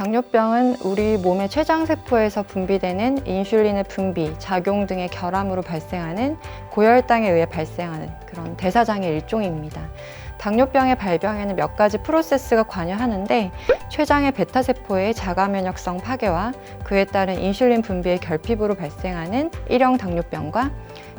당뇨병은 우리 몸의 췌장세포에서 분비되는 인슐린의 분비, 작용 등의 결함으로 발생하는 고혈당에 의해 발생하는 그런 대사장애 일종입니다. 당뇨병의 발병에는 몇 가지 프로세스가 관여하는데 췌장의 베타세포의 자가면역성 파괴와 그에 따른 인슐린 분비의 결핍으로 발생하는 1형 당뇨병과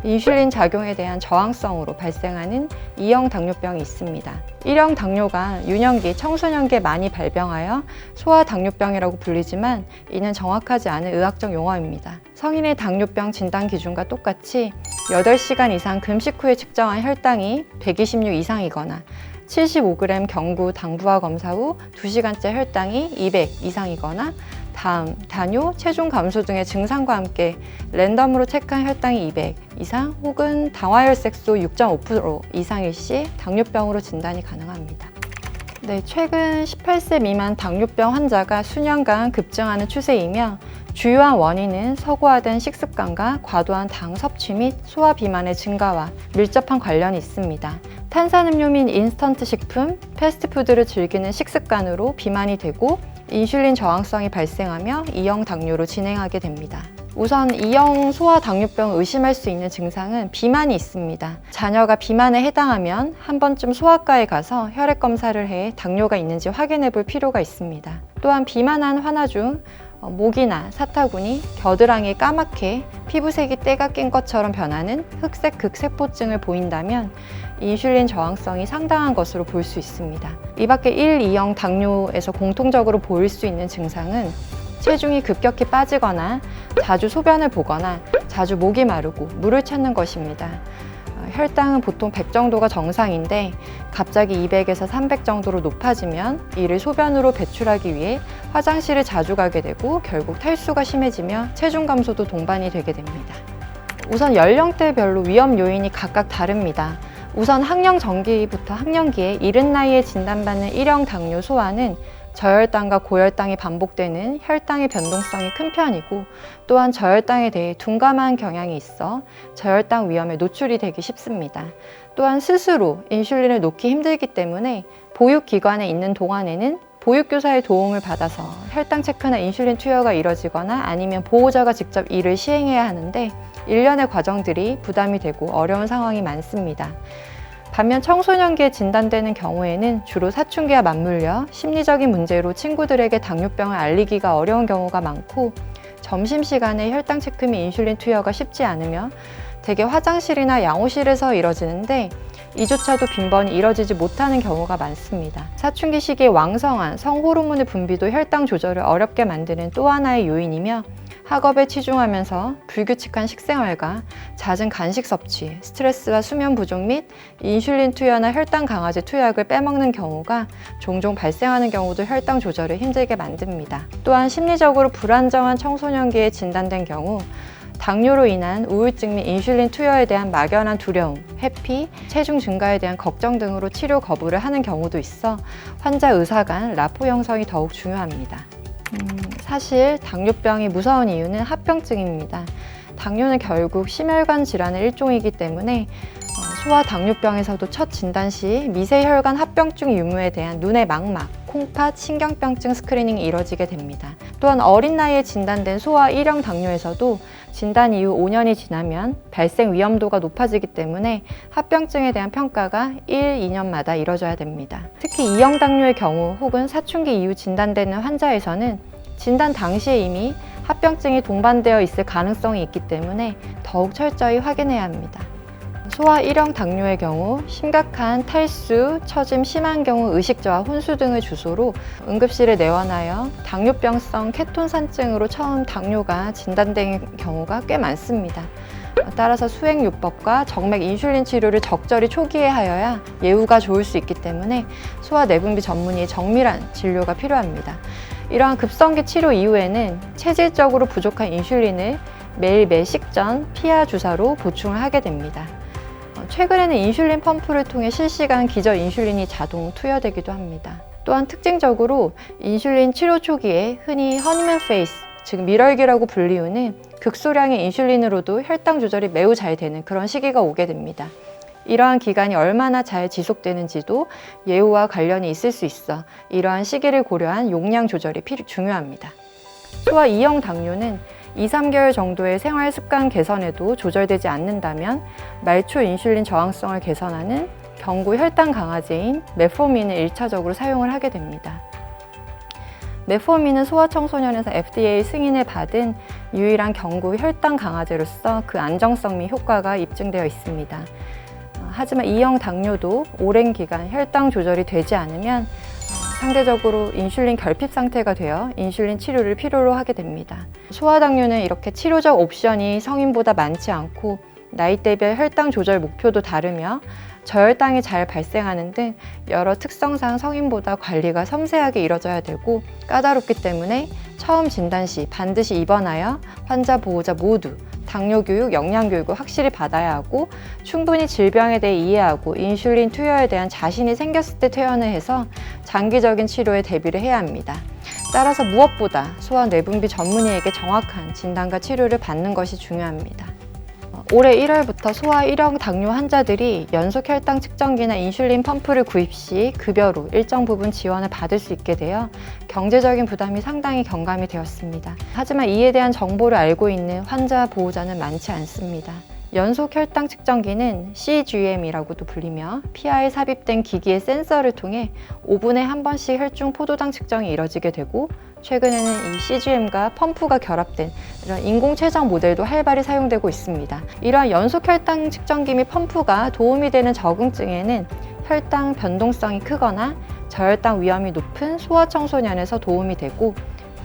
인슐린 작용에 대한 저항성으로 발생하는 2형 당뇨병이 있습니다. 1형 당뇨가 유년기, 청소년기에 많이 발병하여 소아당뇨병이라고 불리지만 이는 정확하지 않은 의학적 용어입니다. 성인의 당뇨병 진단 기준과 똑같이 8시간 이상 금식 후에 측정한 혈당이 126 이상이거나 75g 경구 당부화 검사 후 2시간째 혈당이 200 이상이거나 다음, 단요, 체중 감소 등의 증상과 함께 랜덤으로 체크한 혈당이 200 이상 혹은 당화혈색소 6.5% 이상일 시 당뇨병으로 진단이 가능합니다. 네, 최근 18세 미만 당뇨병 환자가 수년간 급증하는 추세이며 주요한 원인은 서구화된 식습관과 과도한 당 섭취 및 소화 비만의 증가와 밀접한 관련이 있습니다. 탄산음료 및 인스턴트 식품, 패스트푸드를 즐기는 식습관으로 비만이 되고 인슐린 저항성이 발생하며 2형 당뇨로 진행하게 됩니다. 우선 2형 소아당뇨병을 의심할 수 있는 증상은 비만이 있습니다. 자녀가 비만에 해당하면 한 번쯤 소아과에 가서 혈액 검사를 해 당뇨가 있는지 확인해 볼 필요가 있습니다. 또한 비만한 환아 중 목이나 사타구니, 겨드랑이에 까맣게 피부색이 때가 낀 것처럼 변하는 흑색 극세포증을 보인다면 인슐린 저항성이 상당한 것으로 볼 수 있습니다. 이 밖에 1, 2형 당뇨에서 공통적으로 보일 수 있는 증상은 체중이 급격히 빠지거나 자주 소변을 보거나 자주 목이 마르고 물을 찾는 것입니다. 혈당은 보통 100 정도가 정상인데 갑자기 200에서 300 정도로 높아지면 이를 소변으로 배출하기 위해 화장실을 자주 가게 되고 결국 탈수가 심해지며 체중 감소도 동반이 되게 됩니다. 우선 연령대별로 위험 요인이 각각 다릅니다. 우선 학령 전기부터 학령기에 이른 나이에 진단받는 1형 당뇨 소아는 저혈당과 고혈당이 반복되는 혈당의 변동성이 큰 편이고 또한 저혈당에 대해 둔감한 경향이 있어 저혈당 위험에 노출이 되기 쉽습니다. 또한 스스로 인슐린을 놓기 힘들기 때문에 보육기관에 있는 동안에는 보육교사의 도움을 받아서 혈당 체크나 인슐린 투여가 이뤄지거나 아니면 보호자가 직접 이를 시행해야 하는데 일련의 과정들이 부담이 되고 어려운 상황이 많습니다. 반면 청소년기에 진단되는 경우에는 주로 사춘기와 맞물려 심리적인 문제로 친구들에게 당뇨병을 알리기가 어려운 경우가 많고 점심시간에 혈당 체크 및 인슐린 투여가 쉽지 않으며 대개 화장실이나 양호실에서 이뤄지는데 이조차도 빈번히 이뤄지지 못하는 경우가 많습니다. 사춘기 시기에 왕성한 성호르몬의 분비도 혈당 조절을 어렵게 만드는 또 하나의 요인이며 학업에 치중하면서 불규칙한 식생활과 잦은 간식 섭취, 스트레스와 수면 부족 및 인슐린 투여나 혈당 강화제 투약을 빼먹는 경우가 종종 발생하는 경우도 혈당 조절을 힘들게 만듭니다. 또한 심리적으로 불안정한 청소년기에 진단된 경우 당뇨로 인한 우울증 및 인슐린 투여에 대한 막연한 두려움, 회피, 체중 증가에 대한 걱정 등으로 치료 거부를 하는 경우도 있어 환자 의사 간 라포 형성이 더욱 중요합니다. 사실 당뇨병이 무서운 이유는 합병증입니다. 당뇨는 결국 심혈관 질환의 일종이기 때문에 소아당뇨병에서도 첫 진단 시 미세혈관 합병증 유무에 대한 눈의 망막, 콩팥, 신경병증 스크리닝이 이뤄지게 됩니다. 또한 어린 나이에 진단된 소아 1형 당뇨에서도 진단 이후 5년이 지나면 발생 위험도가 높아지기 때문에 합병증에 대한 평가가 1, 2년마다 이뤄져야 됩니다. 특히 2형 당뇨의 경우 혹은 사춘기 이후 진단되는 환자에서는 진단 당시에 이미 합병증이 동반되어 있을 가능성이 있기 때문에 더욱 철저히 확인해야 합니다. 소아 1형 당뇨의 경우 심각한 탈수, 처짐 심한 경우 의식저하, 혼수 등을 주소로 응급실에 내원하여 당뇨병성 케톤산증으로 처음 당뇨가 진단된 경우가 꽤 많습니다. 따라서 수행요법과 정맥 인슐린 치료를 적절히 초기에 하여야 예후가 좋을 수 있기 때문에 소아내분비 전문의의 정밀한 진료가 필요합니다. 이러한 급성기 치료 이후에는 체질적으로 부족한 인슐린을 매일 매식전 피하 주사로 보충을 하게 됩니다. 최근에는 인슐린 펌프를 통해 실시간 기저 인슐린이 자동 투여되기도 합니다. 또한 특징적으로 인슐린 치료 초기에 흔히 허니문 페이스, 즉 밀월기라고 불리우는 극소량의 인슐린으로도 혈당 조절이 매우 잘 되는 그런 시기가 오게 됩니다. 이러한 기간이 얼마나 잘 지속되는지도 예후와 관련이 있을 수 있어 이러한 시기를 고려한 용량 조절이 중요합니다. 소아 2형 당뇨는 2, 3개월 정도의 생활 습관 개선에도 조절되지 않는다면 말초 인슐린 저항성을 개선하는 경구 혈당 강화제인 메포민을 1차적으로 사용을 하게 됩니다. 메포민은 소아청소년에서 FDA 승인을 받은 유일한 경구 혈당 강화제로서 그 안정성 및 효과가 입증되어 있습니다. 하지만 2형 당뇨도 오랜 기간 혈당 조절이 되지 않으면 상대적으로 인슐린 결핍 상태가 되어 인슐린 치료를 필요로 하게 됩니다. 소아당뇨는 이렇게 치료적 옵션이 성인보다 많지 않고 나이대별 혈당 조절 목표도 다르며 저혈당이 잘 발생하는 등 여러 특성상 성인보다 관리가 섬세하게 이뤄져야 되고 까다롭기 때문에 처음 진단 시 반드시 입원하여 환자, 보호자 모두 당뇨 교육, 영양 교육을 확실히 받아야 하고 충분히 질병에 대해 이해하고 인슐린 투여에 대한 자신이 생겼을 때 퇴원을 해서 장기적인 치료에 대비를 해야 합니다. 따라서 무엇보다 소아 뇌분비 전문의에게 정확한 진단과 치료를 받는 것이 중요합니다. 올해 1월부터 소아 1형 당뇨 환자들이 연속 혈당 측정기나 인슐린 펌프를 구입 시 급여로 일정 부분 지원을 받을 수 있게 되어 경제적인 부담이 상당히 경감이 되었습니다. 하지만 이에 대한 정보를 알고 있는 환자 보호자는 많지 않습니다. 연속 혈당 측정기는 CGM이라고도 불리며 PR에 삽입된 기기의 센서를 통해 5분에 한 번씩 혈중 포도당 측정이 이뤄지게 되고 최근에는 이 CGM과 펌프가 결합된 이런 인공췌장 모델도 활발히 사용되고 있습니다. 이러한 연속 혈당 측정기 및 펌프가 도움이 되는 적응증에는 혈당 변동성이 크거나 저혈당 위험이 높은 소아청소년에서 도움이 되고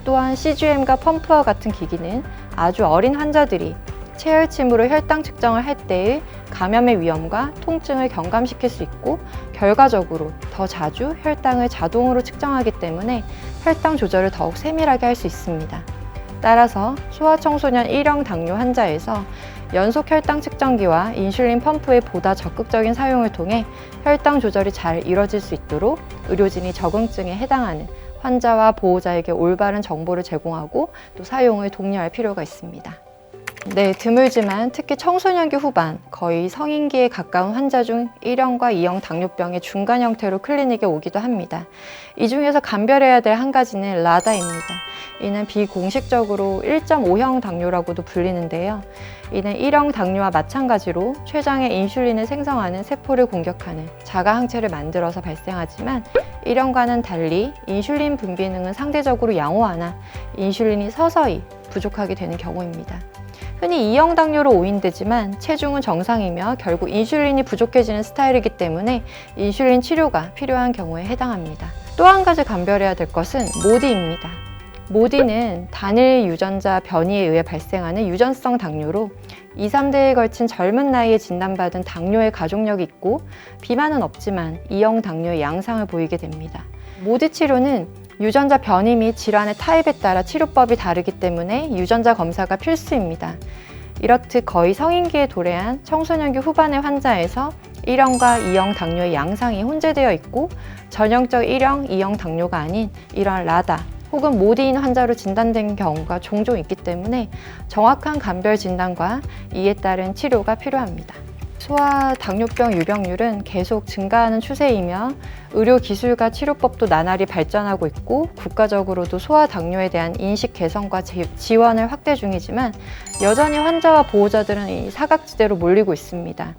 또한 CGM과 펌프와 같은 기기는 아주 어린 환자들이 체혈침으로 혈당 측정을 할 때의 감염의 위험과 통증을 경감시킬 수 있고 결과적으로 더 자주 혈당을 자동으로 측정하기 때문에 혈당 조절을 더욱 세밀하게 할 수 있습니다. 따라서 소아청소년 1형 당뇨 환자에서 연속 혈당 측정기와 인슐린 펌프의 보다 적극적인 사용을 통해 혈당 조절이 잘 이뤄질 수 있도록 의료진이 적응증에 해당하는 환자와 보호자에게 올바른 정보를 제공하고 또 사용을 독려할 필요가 있습니다. 네, 드물지만 특히 청소년기 후반, 거의 성인기에 가까운 환자 중 1형과 2형 당뇨병의 중간 형태로 클리닉에 오기도 합니다. 이 중에서 감별해야 될 한 가지는 라다입니다. 이는 비공식적으로 1.5형 당뇨라고도 불리는데요. 이는 1형 당뇨와 마찬가지로 췌장에 인슐린을 생성하는 세포를 공격하는 자가 항체를 만들어서 발생하지만 1형과는 달리 인슐린 분비능은 상대적으로 양호하나 인슐린이 서서히 부족하게 되는 경우입니다. 흔히 2형 당뇨로 오인되지만 체중은 정상이며 결국 인슐린이 부족해지는 스타일이기 때문에 인슐린 치료가 필요한 경우에 해당합니다. 또 한 가지 감별해야 될 것은 모디입니다. 모디는 단일 유전자 변이에 의해 발생하는 유전성 당뇨로 2, 3대에 걸친 젊은 나이에 진단받은 당뇨의 가족력이 있고 비만은 없지만 2형 당뇨의 양상을 보이게 됩니다. 모디 치료는 유전자 변이 및 질환의 타입에 따라 치료법이 다르기 때문에 유전자 검사가 필수입니다. 이렇듯 거의 성인기에 도래한 청소년기 후반의 환자에서 1형과 2형 당뇨의 양상이 혼재되어 있고 전형적 1형, 2형 당뇨가 아닌 이러한 라다 혹은 모디인 환자로 진단된 경우가 종종 있기 때문에 정확한 감별 진단과 이에 따른 치료가 필요합니다. 소아 당뇨병 유병률은 계속 증가하는 추세이며 의료 기술과 치료법도 나날이 발전하고 있고 국가적으로도 소아 당뇨에 대한 인식 개선과 지원을 확대 중이지만 여전히 환자와 보호자들은 이 사각지대로 몰리고 있습니다.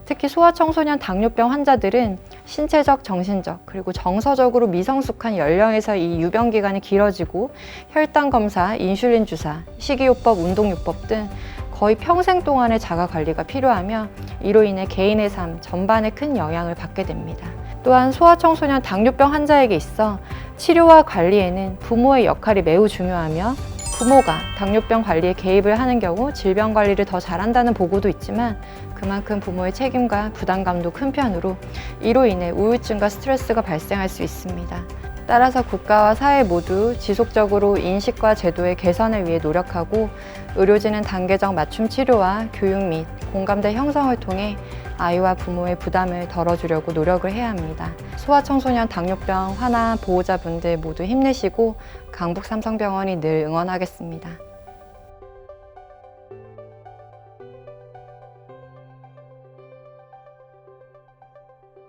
특히 소아청소년 당뇨병 환자들은 신체적, 정신적, 그리고 정서적으로 미성숙한 연령에서 이 유병 기간이 길어지고 혈당 검사, 인슐린 주사, 식이요법, 운동요법 등 거의 평생 동안의 자가 관리가 필요하며 이로 인해 개인의 삶 전반에 큰 영향을 받게 됩니다. 또한 소아청소년 당뇨병 환자에게 있어 치료와 관리에는 부모의 역할이 매우 중요하며 부모가 당뇨병 관리에 개입을 하는 경우 질병 관리를 더 잘한다는 보고도 있지만 그만큼 부모의 책임과 부담감도 큰 편으로 이로 인해 우울증과 스트레스가 발생할 수 있습니다. 따라서 국가와 사회 모두 지속적으로 인식과 제도의 개선을 위해 노력하고 의료진은 단계적 맞춤 치료와 교육 및 공감대 형성을 통해 아이와 부모의 부담을 덜어주려고 노력을 해야 합니다. 소아청소년 당뇨병 환아 보호자분들 모두 힘내시고 강북 삼성병원이 늘 응원하겠습니다.